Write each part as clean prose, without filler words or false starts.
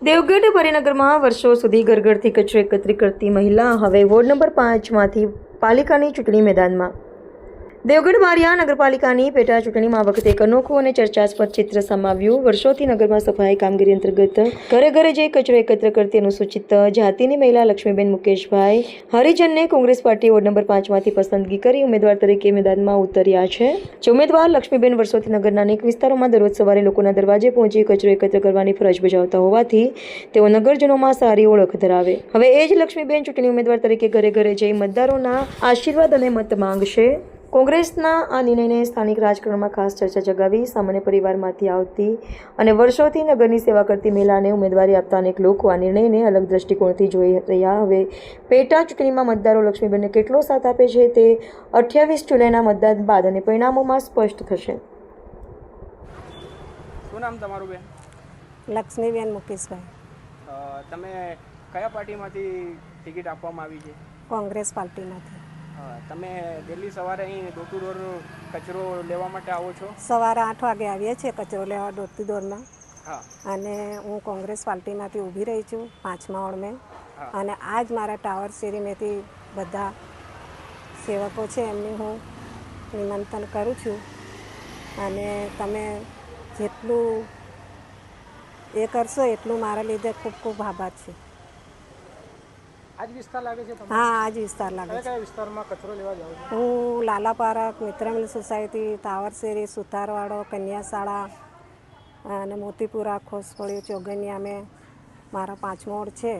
દેવગઢ પરિનગરમાં વર્ષો સુધી ગરગરથી કચરો એકત્રિત કરતી મહિલા હવે વોર્ડ નંબર 5માંથી પાલિકાની ચૂંટણી મેદાનમાં. દેવગઢ બારિયા નગરપાલિકાની પેટા ચૂંટણીમાં વખતે એક અનોખું અને ચર્ચાસ્પદ ચિત્ર સમાવ્યું. વર્ષોથી નગરમાં સફાઈ કામગીરી અંતર્ગત ઘરે ઘરે જઈ કચરો એકત્ર કરતી અનુસૂચિત જાતિની મહિલા લક્ષ્મીબેન મુકેશભાઈ હરિજનને કોંગ્રેસ પાર્ટી વોર્ડ નંબર 5માંથી પસંદગી કરી ઉમેદવાર તરીકે મેદાનમાં ઉતર્યા છે. જે ઉમેદવાર લક્ષ્મીબેન વર્ષોથી નગરના અનેક વિસ્તારોમાં દરરોજ સવારે લોકોના દરવાજે પહોંચી કચરો એકત્ર કરવાની ફરજ બજાવતા હોવાથી તેઓ નગરજનોમાં સારી ઓળખ ધરાવે. હવે એ જ લક્ષ્મીબેન ચૂંટણી ઉમેદવાર તરીકે ઘરે ઘરે જઈ મતદારોના આશીર્વાદ અને મત માંગશે. કોંગ્રેસના આ નિર્ણયને સ્થાનિક રાજકારણમાં ખાસ ચર્ચા જગાવી. સામાન્ય પરિવારમાંથી આવતી અને વર્ષોથી નગરની સેવા કરતી મહિલાને ઉમેદવારી આપતા અનેક લોકો આ નિર્ણયને અલગ દ્રષ્ટિકોણથી જોઈ રહ્યા. હવે પેટા ચૂંટણીમાં મતદારો લક્ષ્મીબેનને કેટલો સાથ આપે છે તે 28 જુલાઈના મતદાન બાદ અને પરિણામોમાં સ્પષ્ટ થશે. શું નામ તમારું બેન? લક્ષ્મીબેન મુકેશભાઈ. તમે કયા પાર્ટીમાંથી ટિકિટ આપવામાં આવી છે? કોંગ્રેસ પાર્ટીમાંથી. તમે ડેલી સવારે અહીં ડોર ટુ ડોર કચરો લેવા માટે આવો છો? સવારે 8 વાગે આવીએ છીએ કચરો લેવા ડોર ટુ ડોરમાં. હા. અને હું કોંગ્રેસ પાર્ટીમાંથી ઊભી રહી છું 5મા વોર્ડમાં. અને આજ મારા ટાવર શેરીમાંથી બધા સેવકો છે એમની હું નિમંત્રણ કરું છું. અને તમે જેટલું એ કરશો એટલું મારા લીધે ખૂબ ખૂબ આભાર છે. આજ વિસ્તાર લાગે છે તમને? હા, આજ વિસ્તાર લાગે છે. કયા વિસ્તારમાં કચરો લેવા જાઓ છો? હું લાલા પાર્ક, મિત્રમિલ સોસાયટી, ટાવર શેરી, સુતારવાડો, કન્યા શાળા અને મોતીપુરા, ખોસપોળી, ચોગનિયા મારા 5મો વોર્ડ છે.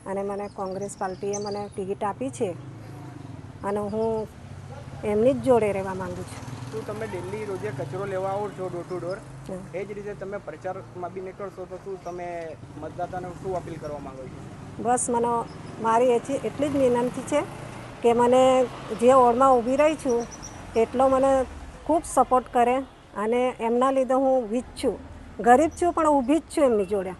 અને મને કોંગ્રેસ પાર્ટીએ મને ટિકિટ આપી છે અને હું એમની જ જોડે રહેવા માગું છું. શું તમે ડેલી રોજે કચરો લેવા આવો છો ડોર ટુ ડોર? એ જ રીતે તમે પ્રચારમાં બી નીકળશો તો શું તમે મતદાતાને શું અપીલ કરવા માંગો છો? બસ મને મારી એટલી જ વિનંતી છે કે મને જે વોર્ડમાં ઊભી રહી છું એટલો મને ખૂબ સપોર્ટ કરે. અને એમના લીધે હું ઊભી જ છું. ગરીબ છું પણ ઊભી જ છું એમની જોડે.